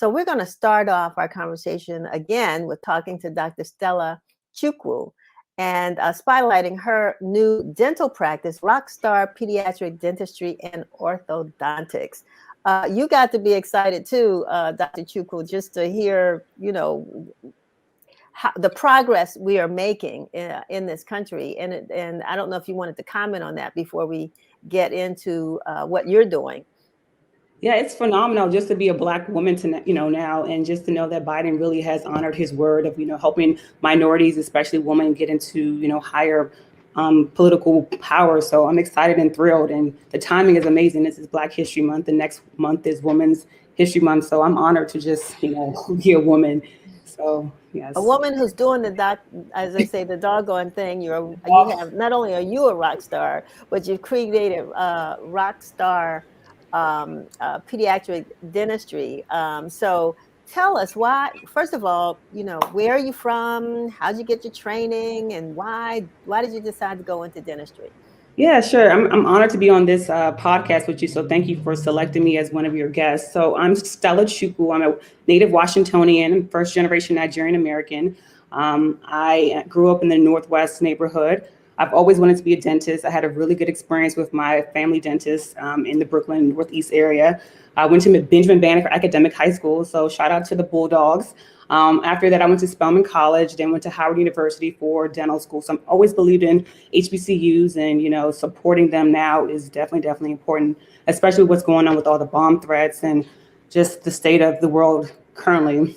So we're going to start off our conversation again with talking to Dr. Stella Chukwu and spotlighting her new dental practice, Rockstar Pediatric Dentistry and Orthodontics. You got to be excited too, Dr. Chukwu, just to hear, the progress we are making in this country. And I don't know if you wanted to comment on that before we get into what you're doing. Yeah, it's phenomenal just to be a Black woman now, and just to know that Biden really has honored his word of, helping minorities, especially women, get into, higher political power. So I'm excited and thrilled, and the timing is amazing. This is Black History Month. The next month is Women's History Month. So I'm honored to just, be a woman. So yes. A woman who's doing as they say, the doggone thing. You have, not only are you a rock star, but you've created Rockstar Pediatric Dentistry. So tell us why, first of all, where are you from? How'd you get your training, and why did you decide to go into dentistry? Yeah, sure. I'm honored to be on this podcast with you. So thank you for selecting me as one of your guests. So I'm Stella Chukwu. I'm a native Washingtonian, first generation Nigerian American. I grew up in the Northwest neighborhood. I've always wanted to be a dentist. I had a really good experience with my family dentist in the Brooklyn Northeast area. I went to Benjamin Banneker Academic High School. So shout out to the Bulldogs. After that, I went to Spelman College, then went to Howard University for dental school. So I've always believed in HBCUs, and, supporting them now is definitely important, especially what's going on with all the bomb threats and just the state of the world currently.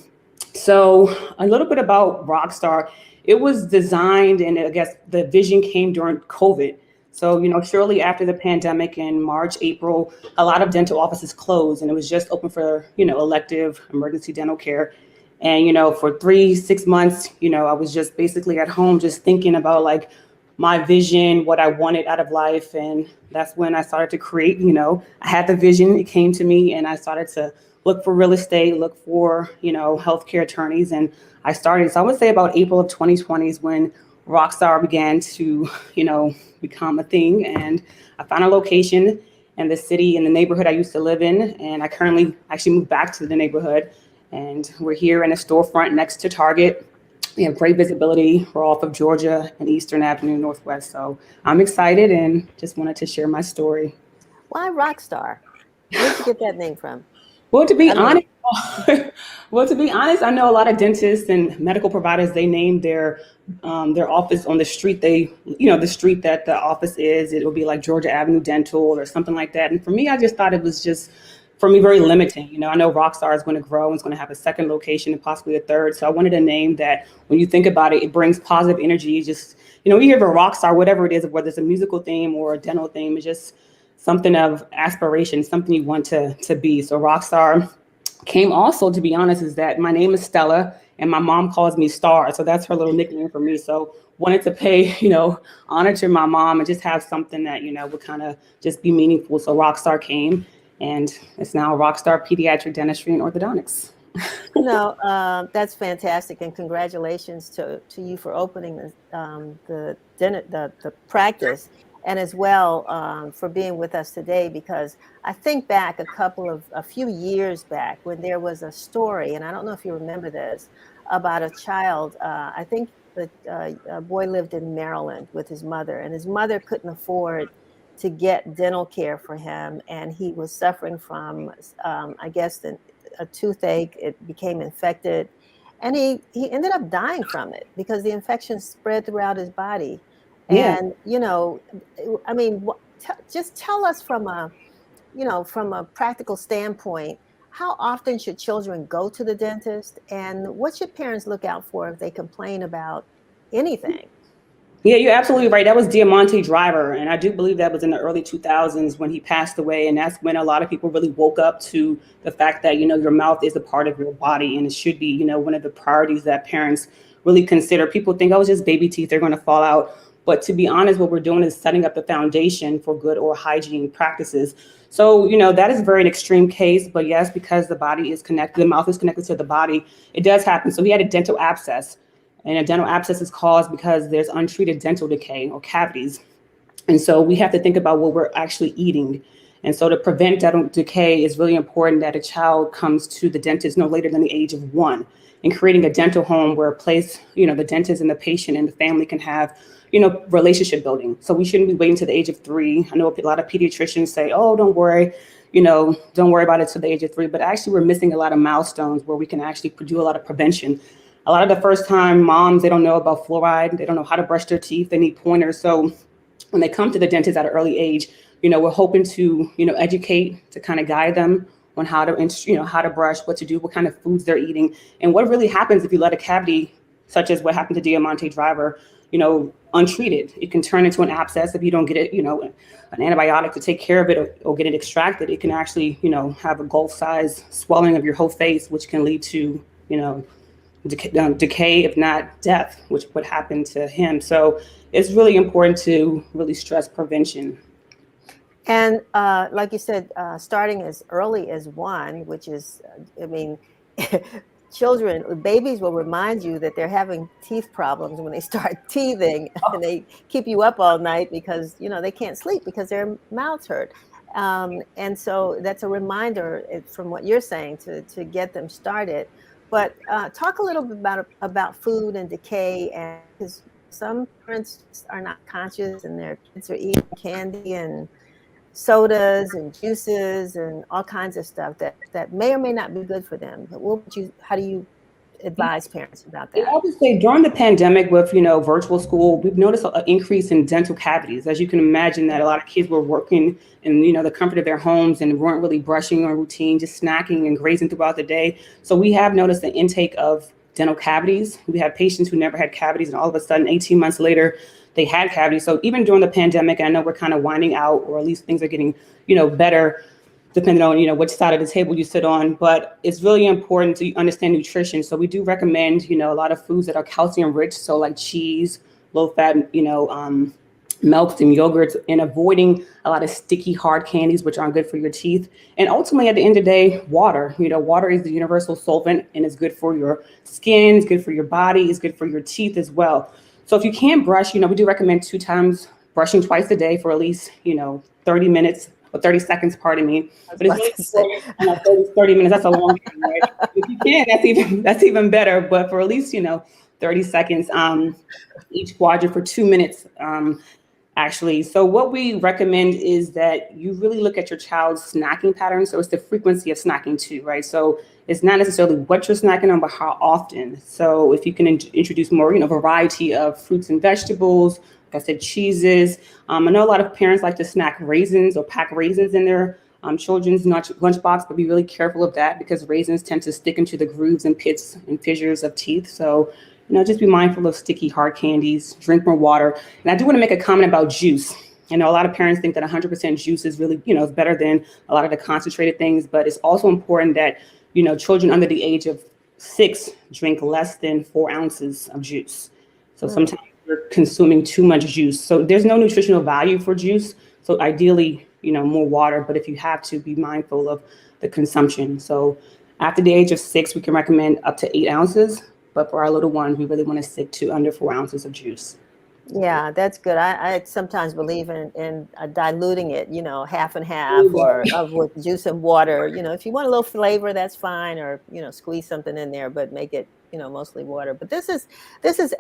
So a little bit about Rockstar. It was designed, and I guess the vision came during COVID. So, shortly after the pandemic in March, April, a lot of dental offices closed, and it was just open for, elective emergency dental care. And, for 6 months, I was just basically at home, just thinking about like my vision, what I wanted out of life. And that's when I started to create, I had the vision, it came to me, and I started to look for real estate, look for, healthcare attorneys. And I started, so I would say about April of 2020 is when Rockstar began to, become a thing. And I found a location in the city, in the neighborhood I used to live in. And I currently actually moved back to the neighborhood. And we're here in a storefront next to Target. We have great visibility. We're off of Georgia and Eastern Avenue Northwest. So I'm excited and just wanted to share my story. Why Rockstar? Where did you get that name from? Well, to be honest, I know a lot of dentists and medical providers, they name their office on the street the street that the office is. It will be like Georgia Avenue Dental or something like that. And for me, I just thought it was just, for me, very limiting. I know Rockstar is going to grow and it's going to have a second location and possibly a third. So I wanted a name that when you think about it, it brings positive energy. Just, you hear of a Rockstar, whatever it is, whether it's a musical theme or a dental theme, it's just something of aspiration, something you want to be. So Rockstar came also, to be honest, is that my name is Stella and my mom calls me Star. So that's her little nickname for me. So wanted to pay, honor to my mom and just have something that, would kind of just be meaningful. So Rockstar came. And it's now Rockstar Pediatric Dentistry and Orthodontics. That's fantastic, and congratulations to you for opening the practice, and as well for being with us today. Because I think back a few years back when there was a story, and I don't know if you remember this, about a child. I think that a boy lived in Maryland with his mother, and his mother couldn't afford to get dental care for him, and he was suffering from, I guess, a toothache. It became infected, and he ended up dying from it because the infection spread throughout his body. Yeah. And just tell us from a practical standpoint, how often should children go to the dentist, and what should parents look out for if they complain about anything? Yeah, you're absolutely right. That was Diamante Driver. And I do believe that was in the early 2000s when he passed away. And that's when a lot of people really woke up to the fact that, your mouth is a part of your body and it should be, one of the priorities that parents really consider. People think, oh, it's just baby teeth, they're going to fall out. But to be honest, what we're doing is setting up the foundation for good oral hygiene practices. So, that is very an extreme case. But yes, because the body is connected, the mouth is connected to the body, it does happen. So he had a dental abscess. And a dental abscess is caused because there's untreated dental decay or cavities. And so we have to think about what we're actually eating. And so to prevent dental decay, it's really important that a child comes to the dentist no later than the age of 1, and creating a dental home where a place, the dentist and the patient and the family can have, relationship building. So we shouldn't be waiting to the age of 3. I know a lot of pediatricians say, oh, don't worry, don't worry about it till the age of 3. But actually, we're missing a lot of milestones where we can actually do a lot of prevention. A lot of the first time moms, they don't know about fluoride. They don't know how to brush their teeth. They need pointers. So when they come to the dentist at an early age, we're hoping to, educate, to kind of guide them on how to, how to brush, what to do, what kind of foods they're eating, and what really happens if you let a cavity, such as what happened to Diamante Driver, untreated. It can turn into an abscess if you don't get it, an antibiotic to take care of it, or get it extracted. It can actually, have a Gulf-size swelling of your whole face, which can lead to, decay, if not death, which would happen to him. So it's really important to really stress prevention. And like you said, starting as early as 1, which is, babies will remind you that they're having teeth problems when they start teething, and they keep you up all night because, they can't sleep because their mouths hurt. And so that's a reminder from what you're saying to get them started. But talk a little bit about food and decay, and because some parents are not conscious and their kids are eating candy and sodas and juices and all kinds of stuff that may or may not be good for them. But how do you advise parents about that? I would say during the pandemic with, virtual school, we've noticed an increase in dental cavities. As you can imagine, that a lot of kids were working in, the comfort of their homes and weren't really brushing on routine, just snacking and grazing throughout the day. So we have noticed the intake of dental cavities. We have patients who never had cavities, and all of a sudden, 18 months later, they had cavities. So even during the pandemic, I know we're kind of winding out, or at least things are getting, better, depending on, which side of the table you sit on. But it's really important to understand nutrition. So we do recommend, a lot of foods that are calcium rich. So like cheese, low fat, milks and yogurts, and avoiding a lot of sticky, hard candies, which aren't good for your teeth. And ultimately, at the end of the day, water. Water is the universal solvent, and it's good for your skin, it's good for your body, it's good for your teeth as well. So if you can't brush, we do recommend 2 times brushing twice a day for at least, 30 minutes or 30 seconds, pardon me. But it's really 30 minutes, that's a long time, right? If you can, that's even better. But for at least, 30 seconds, each quadrant for 2 minutes, actually. So what we recommend is that you really look at your child's snacking patterns. So it's the frequency of snacking too, right? So it's not necessarily what you're snacking on, but how often. So if you can introduce more, variety of fruits and vegetables, like I said, cheeses. I know a lot of parents like to snack raisins or pack raisins in their children's lunchbox, but be really careful of that because raisins tend to stick into the grooves and pits and fissures of teeth. So just be mindful of sticky, hard candies, drink more water. And I do want to make a comment about juice. A lot of parents think that 100% juice is really, is better than a lot of the concentrated things, but it's also important that, children under the age of 6 drink less than 4 ounces of juice. So sometimes we're consuming too much juice. So there's no nutritional value for juice. So ideally, more water, but if you have to, be mindful of the consumption. So after the age of 6, we can recommend up to 8 ounces. But for our little ones, we really want to stick to under 4 ounces of juice. Yeah, that's good. I sometimes believe in diluting it, half and half, or with juice and water. If you want a little flavor, that's fine, or squeeze something in there, but make it mostly water. But this is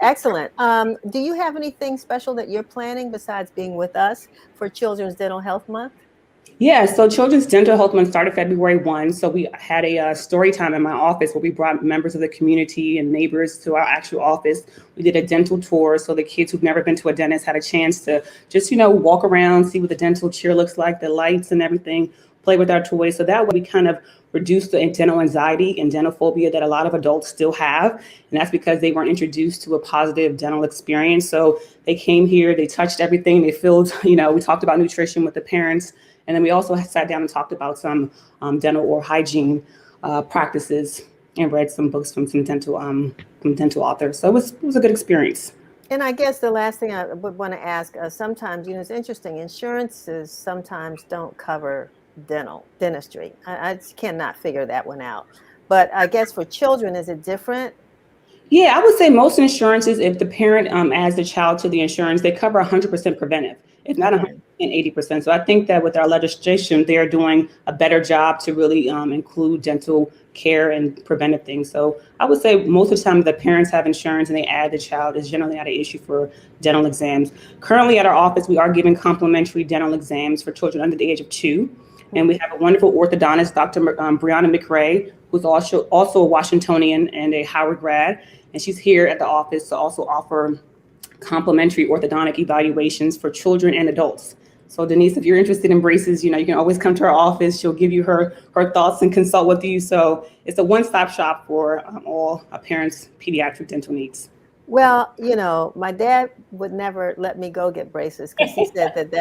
excellent. Do you have anything special that you're planning besides being with us for Children's Dental Health Month? Yeah, so Children's Dental Health Month started February 1. So we had a story time in my office where we brought members of the community and neighbors to our actual office. We did a dental tour. So the kids who've never been to a dentist had a chance to just, walk around, see what the dental chair looks like, the lights and everything, play with our toys. So that way we kind of reduced the dental anxiety and dental phobia that a lot of adults still have. And that's because they weren't introduced to a positive dental experience. So they came here, they touched everything, they filled, we talked about nutrition with the parents. And then we also sat down and talked about some dental or hygiene practices and read some books from some dental authors. So it was a good experience. And I guess the last thing I would want to ask, sometimes, it's interesting, insurances sometimes don't cover dentistry. I cannot figure that one out. But I guess for children, is it different? Yeah, I would say most insurances, if the parent adds the child to the insurance, they cover 100% preventive, if not 100%, 80%. So I think that with our legislation, they are doing a better job to really include dental care and preventive things. So I would say most of the time the parents have insurance and they add the child is generally not an issue for dental exams. Currently at our office, we are giving complimentary dental exams for children under the age of 2. And we have a wonderful orthodontist, Dr. Brianna McRae, who's also a Washingtonian and a Howard grad. And she's here at the office to also offer complimentary orthodontic evaluations for children and adults. So Denise, if you're interested in braces, you can always come to our office. She'll give you her thoughts and consult with you. So it's a one-stop shop for all a parents' pediatric dental needs. Well, my dad would never let me go get braces because he said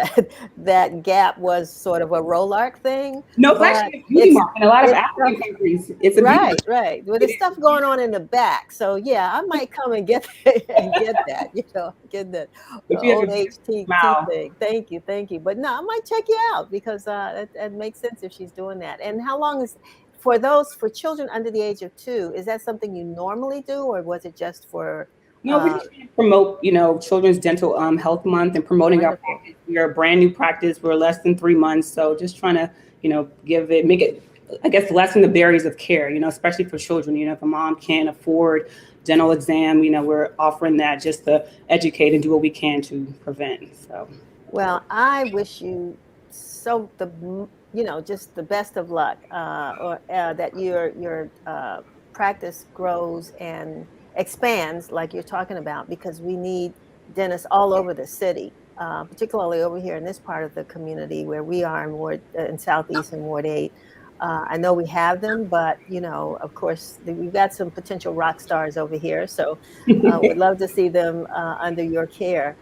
that gap was sort of a Rolark thing. No, it's actually a beauty mark in a lot of African countries. It's a right. Well, there's stuff going on in the back, so yeah, I might come and get that. Get that old age teeth thing. Thank you. But no, I might check you out because it makes sense if she's doing that. And how long is for children under the age of 2? Is that something you normally do, or was it just for? No, we're just trying to promote, Children's Dental Health Month and promoting our practice. We are a brand new practice. We're less than 3 months. So just trying to, make it, I guess, lessen the barriers of care, especially for children. If a mom can't afford dental exam, we're offering that just to educate and do what we can to prevent. So. Well, I wish you just the best of luck, that your practice grows and expands like you're talking about, because we need dentists all over the city, particularly over here in this part of the community where we are in Southeast and Ward 8. I know we have them, but of course we've got some potential rock stars over here, so we'd love to see them under your care.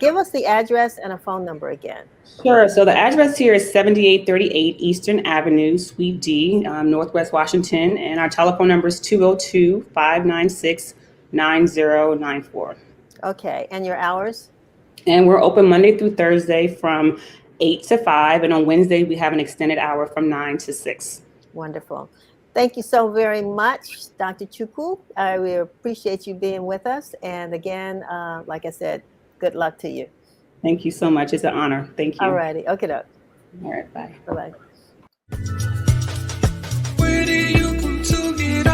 Give us the address and a phone number again. Sure. So the address here is 7838 Eastern Avenue, Suite D, Northwest Washington. And our telephone number is 202-596-9094. Okay. And your hours? And we're open Monday through Thursday from 8 to 5. And on Wednesday, we have an extended hour from 9 to 6. Wonderful. Thank you so very much, Dr. Chukwu. We appreciate you being with us. And again, like I said, good luck to you. Thank you so much. It's an honor. Thank you. All righty. Okay. All right. Bye. Bye-bye. Where did you come to get